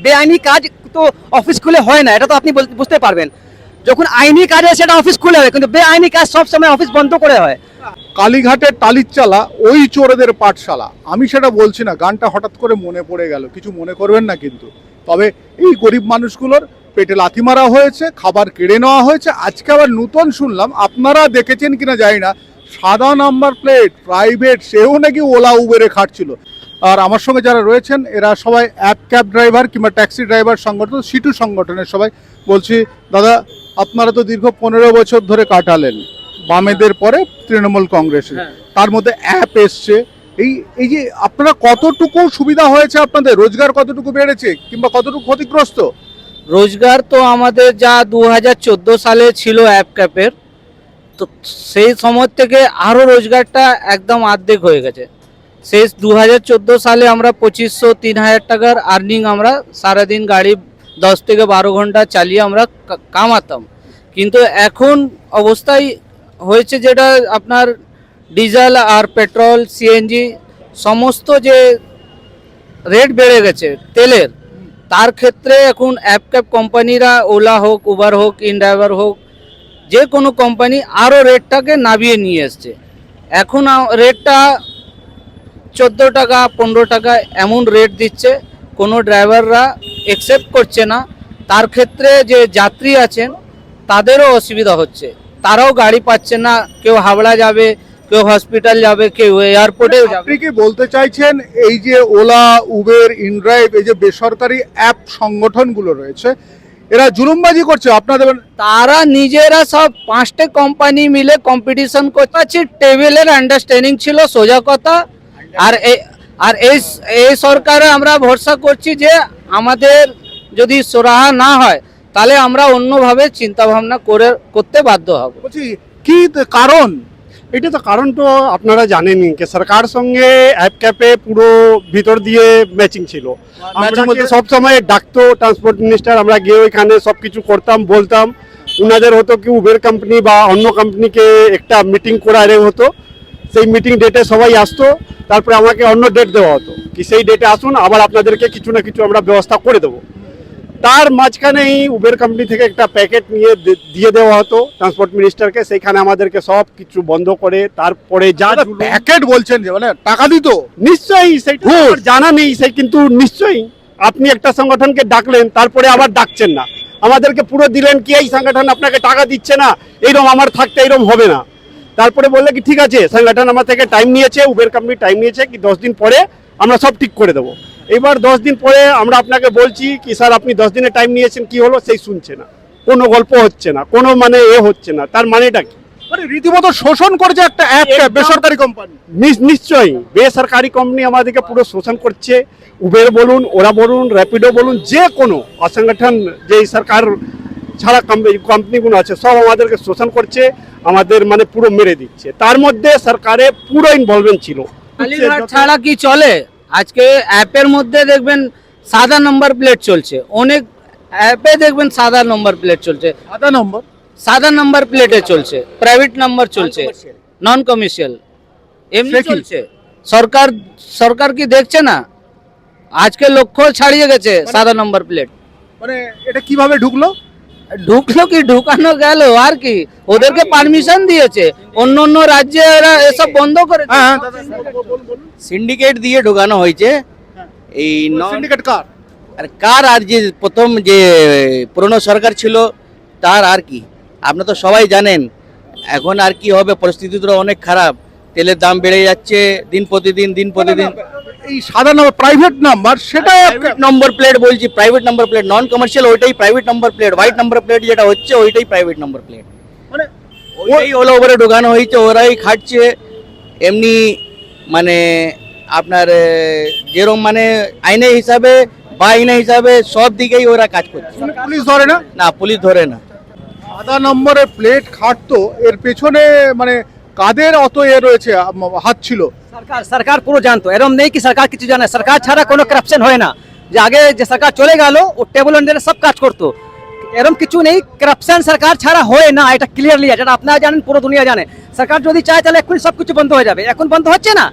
বেআইনি কাজ তো অফিস খুলে হয় না, এটা তো আপনি বুঝতে পারবেন। যখন আইনি কাজ হয় সেটা অফিস খুলে হয়, কিন্তু বেআইনি কাজ সব সময় অফিস বন্ধ করে হয়। কালীঘাটের টালির চালা ওই চোরেদের পাঠশালা, আমি সেটা বলছি না, গানটা হঠাৎ করে মনে পড়ে গেল, কিছু মনে করবেন না কিন্তু। তবে এই গরিব মানুষগুলোর পেটে লাথি মারা হয়েছে, খাবার কেড়ে নেওয়া হয়েছে। আজকে আবার নতুন শুনলাম, আপনারা দেখেছেন কিনা জানি না, সাদা নাম্বার প্লেট প্রাইভেট সেও নাকি ওলা উবেরে খাটছিল। আর আমার সঙ্গে যারা রয়েছেন এরা সবাই অ্যাপ ক্যাব ড্রাইভার কিংবা ট্যাক্সি ড্রাইভার সংগঠন, সিটু সংগঠনের সবাই। বলছি দাদা, আপনারা তো দীর্ঘ 15 বছর ধরে কাটালেন বামেদের পরে তৃণমূল কংগ্রেসে, তার মধ্যে অ্যাপ এসছে, এই যে আপনারা কতটুকু সুবিধা হয়েছে, আপনাদের রোজগার কতটুকু বেড়েছে কিংবা কতটুকু ক্ষতিগ্রস্ত? রোজগার তো আমাদের যা 2014 সালে ছিল অ্যাপ ক্যাপের, তো সেই সময় থেকে আরও রোজগারটা একদম অর্ধেক হয়ে গেছে। শেষ 2014 সালে আমরা 2500-3000 টাকার আর্নিং আমরা সারাদিন গাড়ি 10 থেকে 12 ঘন্টা চালিয়ে আমরা কামাতাম। কিন্তু এখন অবস্থায় হয়েছে যেটা আপনার ডিজেল আর পেট্রোল সিএনজি সমস্ত যে রেট বেড়ে গেছে তেলের, তার ক্ষেত্রে এখন অ্যাপ ক্যাব কোম্পানিরা, ওলা হোক, উবার হোক, ইনড্রাইভার হোক, যে কোনো কোম্পানি আরও রেটটাকে নামিয়ে নিয়ে এসছে। এখন রেটটা 14 টাকা 15 টাকা এমন রেট দিচ্ছে, কোনো ড্রাইভাররা অ্যাকসেপ্ট করছে না। তার ক্ষেত্রে যে যাত্রী আছেন তাদেরও অসুবিধা হচ্ছে, তারাও গাড়ি পাচ্ছে না। কেউ হাওড়া যাবে, কেউ হসপিটাল যাবে, কেউ এয়ারপোর্টেও যাবে। আপনি কি বলতে চাইছেন এই যে ওলা, উবের, ইনড্রাইভ, এই যে বেসরকারি অ্যাপ সংগঠনগুলো রয়েছে, এরা জুলুমবাজি করছে আপনাদের? তারা নিজেরা সব 5টে কোম্পানি মিলে কম্পিটিশন করছে। টেবিলের আন্ডারস্ট্যান্ডিং ছিল, সোজা কথা। আর এই সরকারে আমরা ভরসা করছি যে আমাদের যদি সুরাহা না হয় তাহলে আমরা অন্যভাবে চিন্তা ভাবনা করতে বাধ্য হব। বলছি কি কারণ? এটা তো কারণ তো আপনারা জানেনই যে সরকার সঙ্গে অ্যাপ ক্যাপে পুরো ভিতর দিয়ে ম্যাচিং ছিল। আমরা সব সময় ডাকতো ট্রান্সপোর্ট মিনিস্টার, আমরা গিয়ে ওইখানে সব কিছু করতাম, বলতাম। ওনাদের হতো কি উবের কোম্পানি বা অন্য কোম্পানিকে একটা মিটিং করা হতো, সেই মিটিং ডেটে সবাই আসতো, তারপরে আমাকে অন্য ডেট দেওয়া হতো কি সেই ডেটে আসুন, আবার আপনাদেরকে কিছু না কিছু আমরা ব্যবস্থা করে দেবো। তার মাঝখানেই উবের কোম্পানি থেকে একটা প্যাকেট নিয়ে দিয়ে দেওয়া হতো ট্রান্সপোর্ট মিনিস্টারকে, সেইখানে আমাদেরকে সব কিছু বন্ধ করে তারপরে যা প্যাকেট বলছেন যে মানে টাকা দিত? নিশ্চয়ই, সেইটা আমার জানা নেই, সেই কিন্তু নিশ্চয়ই আপনি একটা সংগঠনকে ডাকলেন, তারপরে আবার ডাকছেন না, আমাদেরকে পুরো দিলেন কি এই সংগঠন আপনাকে টাকা দিচ্ছে না, এইরকম আমার থাকতে এইরকম হবে না। তারপরে বললে কি ঠিক আছে, সংগঠন আমার থেকে টাইম নিয়েছে, উবের কোম্পানি টাইম নিয়েছে কি 10 দিন পরে আমরা সব ঠিক করে দেবো। এবার 10 দিন পরে আমরা আপনাকে বলছি কি স্যার আপনি 10 দিনের টাইম নিয়েছেন, কি হলো, সেই শুনছে না, কোনো গল্প হচ্ছে না, কোনো মানে হচ্ছে না। তার মানেটা কি? মানে রীতিমতো শোষণ করছে একটা অ্যাপ বেসরকারি কোম্পানি। নিশ্চয়ই বেসরকারি কোম্পানি আমাদেরকে পুরো শোষণ করছে। উবের বলুন, ওরা বলুন, র্যাপিডো বলুন, যে কোনো অসংগঠন যে সরকার ছাড়া কোম্পানিগুলো আছে সব আমাদেরকে শোষণ করছে, আমাদের মানে পুরো মেরে দিচ্ছে। তার মধ্যে সরকারের পুরো ইনভলভমেন্ট ছিল। কালীঘাট ছাড়া কি চলে? আজকে অ্যাপের মধ্যে দেখবেন সাদা নাম্বার প্লেট চলছে, অনেক অ্যাপে দেখবেন সাদা নাম্বার প্লেট চলছে, সাদা নাম্বার প্লেটে চলছে, প্রাইভেট নাম্বার চলছে, নন কমার্শিয়াল এমনি চলছে। সরকার কি দেখছে না? আজকে লক্ষ্য ছাড়িয়ে গেছে সাদা নাম্বার প্লেট। মানে এটা কিভাবে ঢুকলো কি ঢুকানো গেল আর কি, ওদেরকে পারমিশন দিয়েছে, অন্য রাজ্যে এরা এসব বন্ধ করেছে। সিন্ডিকেট দিয়ে ঢোকানো হয়েছে। এই সিন্ডিকেট কার? আর কার, আর যে প্রথম যে পুরনো সরকার ছিল তার আর কি, আপনারা তো সবাই জানেন। এখন আর কি হবে, পরিস্থিতি তো অনেক খারাপ, তেলের দাম বেড়ে যাচ্ছে দিন প্রতিদিন। এই সাদা নাম্বার প্রাইভেট নাম্বার, সেটা নম্বর প্লেট বলছি, private number plate, non commercial ওইটাই private number plate, white number plate যেটা হচ্ছে ওইটাই প্রাইভেট নাম্বার প্লেট। মানে ওই ওলা ওভারে ঢোকানো হয়েছে, ওরাই খাটছে এমনি। মানে আপনার যেরকম মানে আইনে হিসাবে বা আইনে হিসাবে সব দিকেই ওরা কাজ করছে। পুলিশ ধরে না? না, পুলিশ ধরে না। সাদা নম্বরের প্লেট খাটতো, এর পেছনে মানে কাদের অত রয়েছে, হাত ছিল? সরকার পুরো জানতো, এরকম নেই কি সরকার কিছু জানে। সরকার ছাড়া কোনো করাপশন হয় না। যে আগে যে সরকার চলে গেল ও টেবল আন্ডারে সব কাজ করতো, এরকম কিছু নেই। করাপশন সরকার ছাড়া হয় না, এটা ক্লিয়ারলি, যেটা আপনারা জানেন, পুরো দুনিয়া জানে। সরকার যদি চায় তাহলে এখন সব কিছু বন্ধ হয়ে যাবে, এখন বন্ধ হচ্ছে না।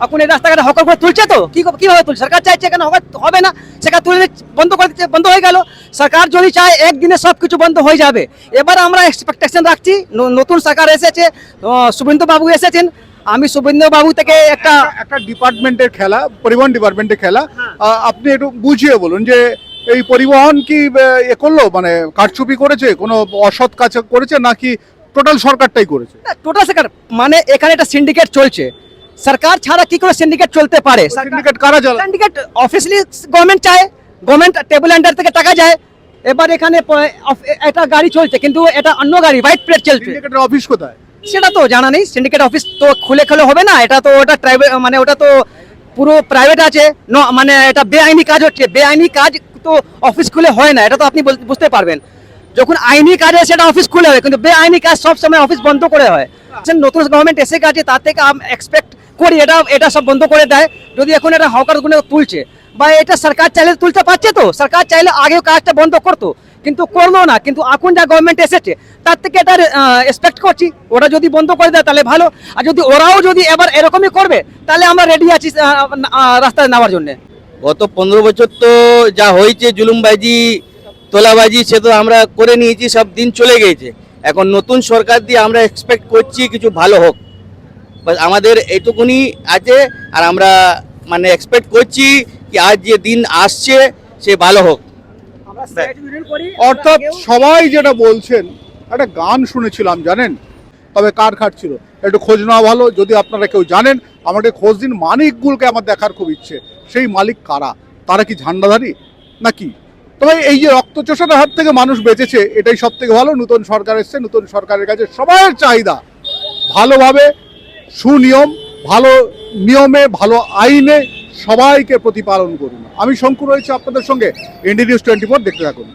এখন এই রাস্তাঘাটে হকার করে তুলছে তো কিভাবে তুলছে? সরকার চাইছে কেন হকার হবে না, সেখানে তুলে বন্ধ করে দিচ্ছে, বন্ধ হয়ে গেল। সরকার যদি চায় একদিনে সব কিছু বন্ধ হয়ে যাবে। এবার আমরা এক্সপেকটেশন রাখছি, নতুন সরকার এসেছে, শুভেন্দু বাবু এসেছেন, আমি শুভেন্দু বাবু থেকে একটা একটা ডিপার্টমেন্টের খেলা, পরিবহন ডিপার্টমেন্টের খেলা। আপনি একটু বুঝিয়ে বলুন যে এই পরিবহন কি এ করলো, মানে কারচুপি করেছে, কোনো অসৎ কাজ করেছে, নাকি টোটাল সরকারটাই করেছে? টোটাল সরকার, মানে এখানে একটা সিন্ডিকেট চলছে। সরকার ছাড়া কি করে সিন্ডিকেট চলতে পারে? সিন্ডিকেট কারা চালায়? সিন্ডিকেট অফিসিয়ালি গভর্নমেন্ট চায়, গভর্নমেন্ট টেবিল আন্ডার থেকে টাকা যায়। এবার এখানে একটা গাড়ি চলছে, কিন্তু এটা অন্য গাড়ি, হোয়াইট প্লেট চলছে। সিন্ডিকেটের অফিস কোথায়? সেটা তো জানা নেই। সিন্ডিকেট অফিস তো খুলে হবে না, এটা তো ওটা মানে ওটা তো পুরো প্রাইভেট আছে, মানে এটা বেআইনি কাজ হচ্ছে। বেআইনি কাজ তো অফিস খুলে হয় না, এটা তো আপনি বুঝতে পারবেন। যখন আইনি কাজ হয় সেটা অফিস খুলে হয়, কিন্তু বেআইনি কাজ সব সময় অফিস বন্ধ করে হয়। নতুন গভর্নমেন্ট এসে গেছে, তার থেকে এক্সপেক্ট করি এটা সব বন্ধ করে দেয়। যদি এখন এটা হকার গুলো তুলছে, বা এটা সরকার চাইলে তুলতে পারছে, তো সরকার চাইলে আগেও কাজটা বন্ধ করতো, কিন্তু করলো না। কিন্তু এখন যা গভর্নমেন্ট এসেছে তার থেকে এটা এক্সপেক্ট করছি ওরা যদি বন্ধ করে দেয় তাহলে ভালো। আর যদি ওরাও যদি এবার এরকমই করবে তাহলে আমরা রেডি আছি রাস্তায় নেওয়ার জন্য। গত 15 বছর তো যা হয়েছে জুলুমবাজি, তোলাবাজি, সে তো আমরা করে নিয়েছি, সব দিন চলে গেছে। এখন নতুন সরকার দিয়ে আমরা এক্সপেক্ট করছি কিছু ভালো হোক, বাস আমাদের এইটুকুনি আছে। আর আমরা মানে এক্সপেক্ট করছি কি আজ যে দিন আসছে সে ভালো হোক। অর্থাৎ সবাই যেটা বলছেন, একটা গান শুনেছিলাম জানেন, তবে কার খাটছিল একটু খোঁজ নেওয়া ভালো। যদি আপনারা কেউ জানেন আমাকে খোঁজ দিন। মানিকগুলোকে আমার দেখার খুব ইচ্ছে, সেই মালিক কারা, তারা কি ঝান্ডাধারী নাকি? তবে এই যে রক্তচোষার হাত থেকে মানুষ বেঁচেছে, এটাই সব থেকে ভালো। নতুন সরকার এসছে, নতুন সরকারের কাছে সবার চাহিদা ভালোভাবে, সুনিয়ম, ভালো নিয়মে, ভালো আইনে সবাইকে প্রতিপালন করুন। আমি শঙ্কু রয়েছে আপনাদের সঙ্গে, ND News 24 দেখতে থাকুন।